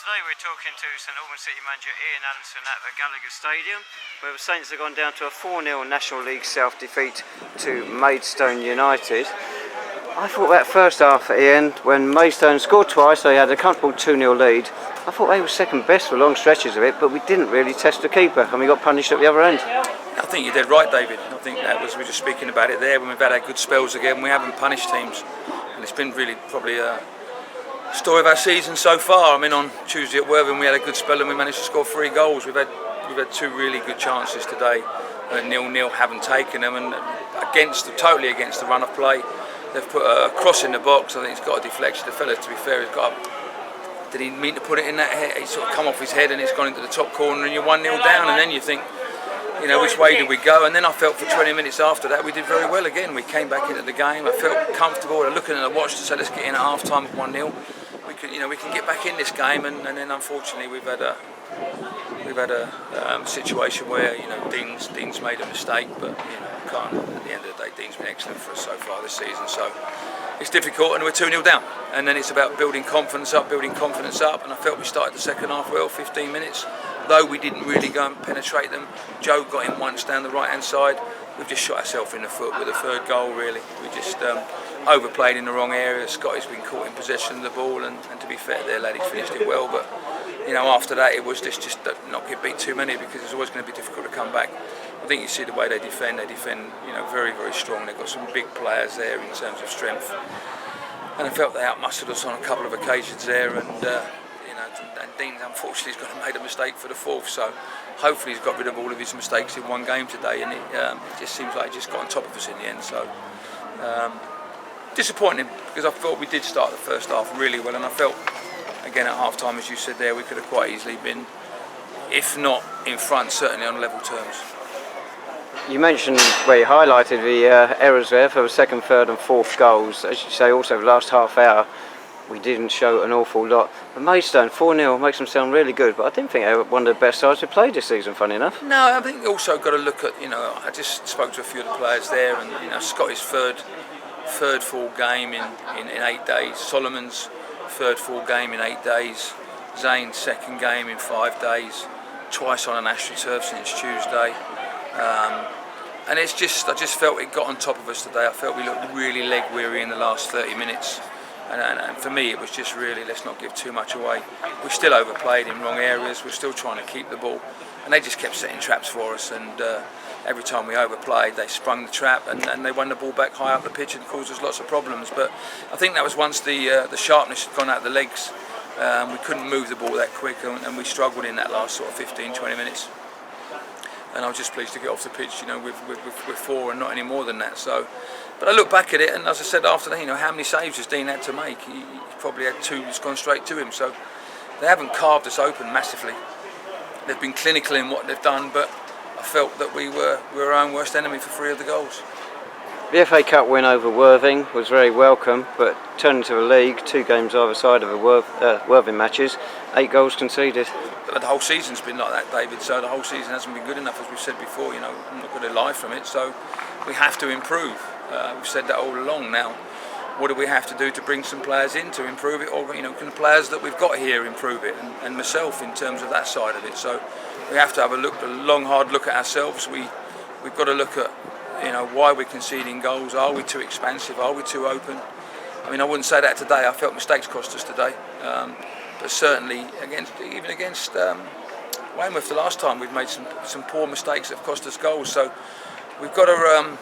Today we're talking to St Albans City manager Ian Allinson at the Gallagher Stadium, where the Saints have gone down to a 4-0 National League South defeat to Maidstone United. I thought that first half at the end, when Maidstone scored twice, they had a comfortable 2-0 lead. I thought they were second best for long stretches of it, but we didn't really test the keeper and we got punished at the other end. I think you did right, David. I think that was, we were just speaking about it there, when we've had our good spells again, we haven't punished teams. And it's been really probably a story of our season so far. I mean, on Tuesday at Worthing we had a good spell and we managed to score 3 goals. We've had two really good chances today. 0-0, haven't taken them, and totally against the run of play. They've put a cross in the box. I think it's got a deflection. The fella, to be fair, did he mean to put it in that head? It's sort of come off his head and it's gone into the top corner and you're 1-0 down, and then you think, you know, which way did we go? And then I felt for 20 minutes after that we did very well again. We came back into the game. I felt comfortable. Looking at the watch to say let's get in at half time at 1-0. We can get back in this game, and then unfortunately we've had a situation where, you know, Dean's made a mistake, but you know, can't. At the end of the day, Dean's been excellent for us so far this season. So it's difficult, and we're 2-0 down, and then it's about building confidence up. And I felt we started the second half well, 15 minutes. Though we didn't really go and penetrate them. Joe got in once down the right-hand side. We've just shot ourselves in the foot with the third goal, really. We just overplayed in the wrong area. Scotty's been caught in possession of the ball, and to be fair, their lad, he's finished it well. But you know, after that, it was just not get beat too many, because it's always going to be difficult to come back. I think you see the way they defend. You know, very, very strong. They've got some big players there in terms of strength, and I felt they outmuscled us on a couple of occasions there. And Dean, unfortunately, has made a mistake for the 4th, so hopefully he's got rid of all of his mistakes in one game today, and it just seems like he just got on top of us in the end. So disappointing, because I thought we did start the first half really well, and I felt again at half time, as you said there, we could have quite easily been, if not in front, certainly on level terms. You mentioned where you highlighted the errors there for the 2nd, 3rd and 4th goals. As you say, also the last half hour we didn't show an awful lot. But Maidstone 4-0 makes them sound really good, but I didn't think they were one of the best sides we played this season, funny enough. No, I think you also got to look at, you know, I just spoke to a few of the players there, and you know, Scotty's third full game in 8 days, Solomon's third full game in 8 days, Zane's 2nd game in 5 days, twice on an AstroTurf since Tuesday. And it's just, I just felt it got on top of us today. I felt we looked really leg weary in the last 30 minutes. And for me, it was just really, let's not give too much away. We still overplayed in wrong areas. We're still trying to keep the ball, and they just kept setting traps for us. And every time we overplayed, they sprung the trap, and they won the ball back high up the pitch and caused us lots of problems. But I think that was once the sharpness had gone out of the legs. We couldn't move the ball that quick, and we struggled in that last sort of 15-20 minutes. And I was just pleased to get off the pitch, you know, with 4 and not any more than that. So, but I look back at it, and as I said after that, you know, how many saves has Dean had to make? He probably had 2 that's gone straight to him. So they haven't carved us open massively. They've been clinical in what they've done, but I felt that we were our own worst enemy for 3 of the goals. The FA Cup win over Worthing was very welcome, but turning to the league, 2 games either side of the Worthing matches, 8 goals conceded. But the whole season's been like that, David, so the whole season hasn't been good enough, as we've said before. You know, I'm not going to lie from it, so we have to improve. We've said that all along. Now, what do we have to do to bring some players in to improve it, or, you know, can the players that we've got here improve it, and myself in terms of that side of it? So we have to have a long, hard look at ourselves. We've got to look at, you know, why we're conceding goals. Are we too expansive? Are we too open? I mean, I wouldn't say that today. I felt mistakes cost us today. But certainly even against Weymouth the last time, we've made some poor mistakes that have cost us goals. So we've got to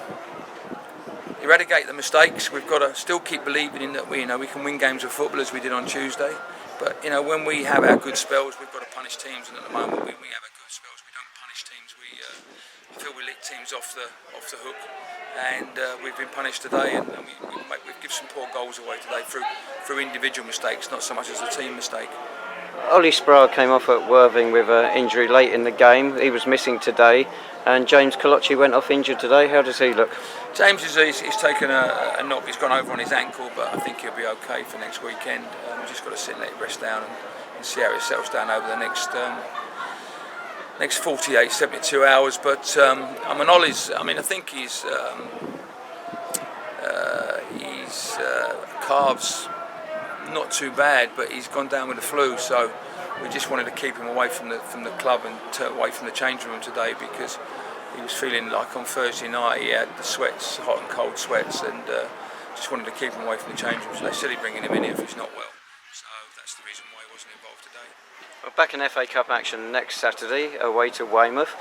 eradicate the mistakes. We've got to still keep believing in that we can win games of football as we did on Tuesday. But you know, when we have our good spells, we've got to punish teams. And at the moment, we have our good spells. We don't punish teams. I feel we let teams off the hook. And we've been punished today, and we've given some poor goals away today through individual mistakes, not so much as a team mistake. Ollie Sprague came off at Worthing with an injury late in the game. He was missing today, and James Colocci went off injured today. How does he look? James he's taken a knock. He's gone over on his ankle, but I think he'll be okay for next weekend. We've just got to sit and let it rest down and see how it settles down over the next 48, 72 hours. But I mean, Ollie's, I think he's calves not too bad, but he's gone down with the flu, so we just wanted to keep him away from the club and away from the change room today, because he was feeling like on Thursday night he had the sweats, hot and cold sweats, and just wanted to keep him away from the change room. So they're silly bringing him in if he's not well. So that's the reason why he wasn't involved today. Well, back in FA Cup action next Saturday away to Weymouth.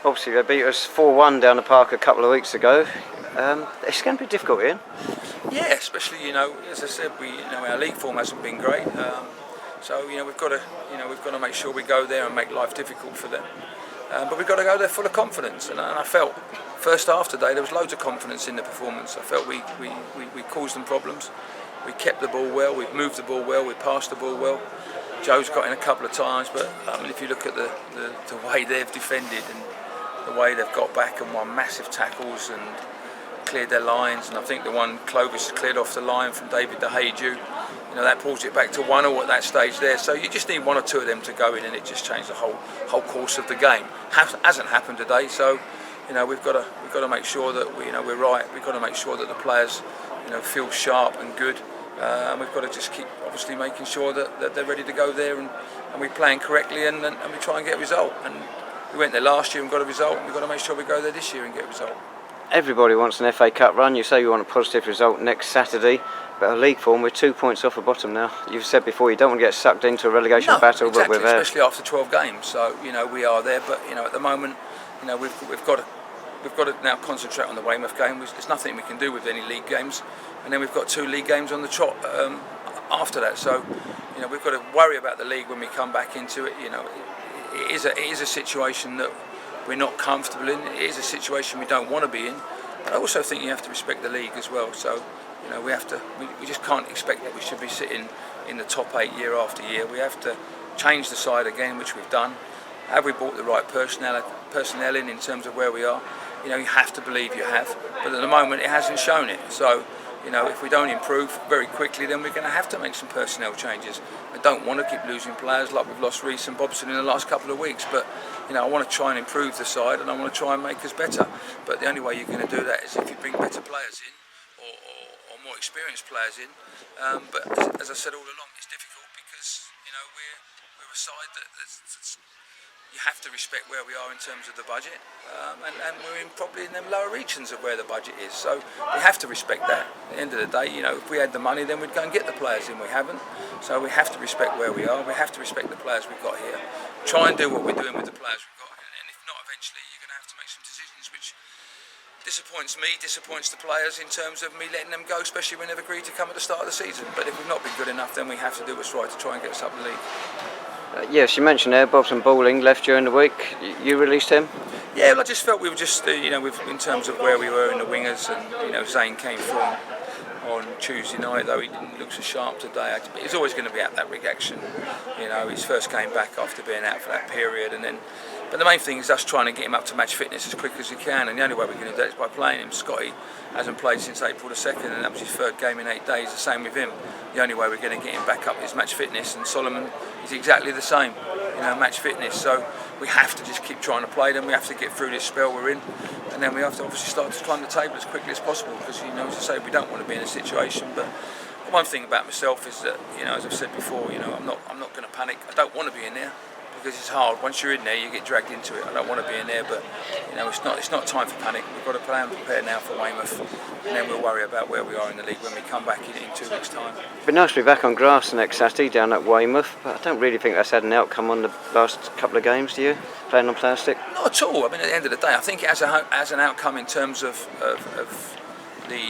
Obviously they beat us 4-1 down the park a couple of weeks ago. It's going to be difficult, Ian. Yeah, especially as I said, our league form hasn't been great. So we've got to make sure we go there and make life difficult for them. But we've got to go there full of confidence, and I felt first half today there was loads of confidence in the performance. I felt we caused them problems. We kept the ball well, we've moved the ball well, we passed the ball well. Joe's got in a couple of times, but I mean, if you look at the way they've defended and the way they've got back and won massive tackles and cleared their lines, and I think the one Clovis has cleared off the line from David De Gea, that pulls it back to 1-1 at that stage there. So you just need one or two of them to go in, and it just changed the whole course of the game. Hasn't happened today, so we've got to make sure that we're right. We've got to make sure that the players feel sharp and good, and we've got to just keep obviously making sure that they're ready to go there, and we're playing correctly, and we try and get a result. And we went there last year and got a result, and we've got to make sure we go there this year and get a result. Everybody wants an FA Cup run. You say you want a positive result next Saturday, but a league form, we're 2 points off the bottom now. You've said before you don't want to get sucked into a relegation battle, exactly, but we're there. Especially after 12 games. So we are there, but at the moment, we've got to now concentrate on the Weymouth game. There's nothing we can do with any league games, and then we've got 2 league games on the trot after that. So we've got to worry about the league when we come back into it. It is a situation that we're not comfortable in. It is a situation we don't want to be in. But I also think you have to respect the league as well. So we just can't expect that we should be sitting in the top 8 year after year. We have to change the side again, which we've done. Have we brought the right personnel in terms of where we are? You have to believe you have, but at the moment it hasn't shown it. So if we don't improve very quickly, then we're going to have to make some personnel changes. I don't want to keep losing players like we've lost Reece and Bobson in the last couple of weeks, but I want to try and improve the side, and I want to try and make us better. But the only way you're going to do that is if you bring better players in, or more experienced players in. But as I said all along, it's difficult because we're a side that's you have to respect where we are in terms of the budget, and we're probably in them lower regions of where the budget is. So we have to respect that. At the end of the day, if we had the money, then we'd go and get the players in. We haven't, so we have to respect where we are. We have to respect the players we've got here. Try and do what we're doing with the players we've got, and if not, eventually you're going to have to make some decisions, which disappoints me, disappoints the players in terms of me letting them go, especially when they've agreed to come at the start of the season. But if we've not been good enough, then we have to do what's right to try and get us up the league. Yes, you mentioned there, Bobson Bowling left during the week. You released him? Yeah, well, I just felt we were just, in terms of where we were in the wingers, and Zane came from on Tuesday night, though he didn't look so sharp today. He's always going to be at that reaction. His first came back after being out for that period, but the main thing is us trying to get him up to match fitness as quick as we can, and the only way we're going to do that is by playing him. Scotty hasn't played since April the 2nd, and that was his 3rd game in 8 days. The same with him. The only way we're going to get him back up is match fitness, and Solomon is exactly the same, match fitness. So we have to just keep trying to play them. We have to get through this spell we're in, and then we have to obviously start to climb the table as quickly as possible, because as I say, we don't want to be in a situation. But the one thing about myself is that as I've said before, I'm not going to panic. I don't want to be in there, because it's hard. Once you're in there, you get dragged into it. I don't want to be in there, but it's not time for panic. We've got to plan and prepare now for Weymouth, and then we'll worry about where we are in the league when we come back in 2 weeks' time. It'd be nice to be back on grass next Saturday down at Weymouth, but I don't really think that's had an outcome on the last couple of games, do you? Playing on plastic? Not at all. I mean, at the end of the day, I think it has an outcome in terms of the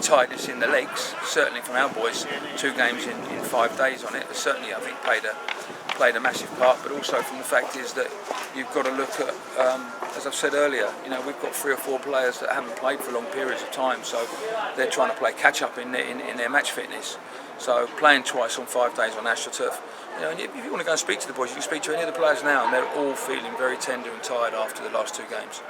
tiredness in the legs. Certainly from our boys, 2 games in 5 days on it. Certainly, I think played a massive part, but also from the fact is that you've got to look at, as I've said earlier, we've got 3 or 4 players that haven't played for long periods of time, so they're trying to play catch up in their match fitness. So playing twice on 5 days on AstroTurf, and if you want to go and speak to the boys, you can speak to any of the players now, and they're all feeling very tender and tired after the last 2 games.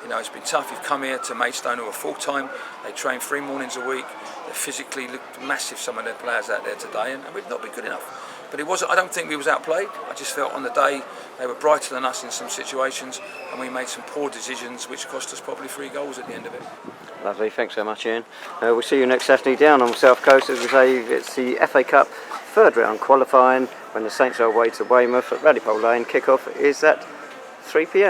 It's been tough. You've come here to Maidstone who are full-time. They train 3 mornings a week. They physically look massive, some of their players out there today, and we've not been good enough. But it wasn't. I don't think we was outplayed. I just felt on the day they were brighter than us in some situations, and we made some poor decisions, which cost us probably 3 goals at the end of it. Lovely, thanks so much, Ian. We'll see you next Saturday down on the South Coast. As we say, it's the FA Cup third round qualifying when the Saints are away to Weymouth at Radipole Lane. Kick-off is at 3 p.m.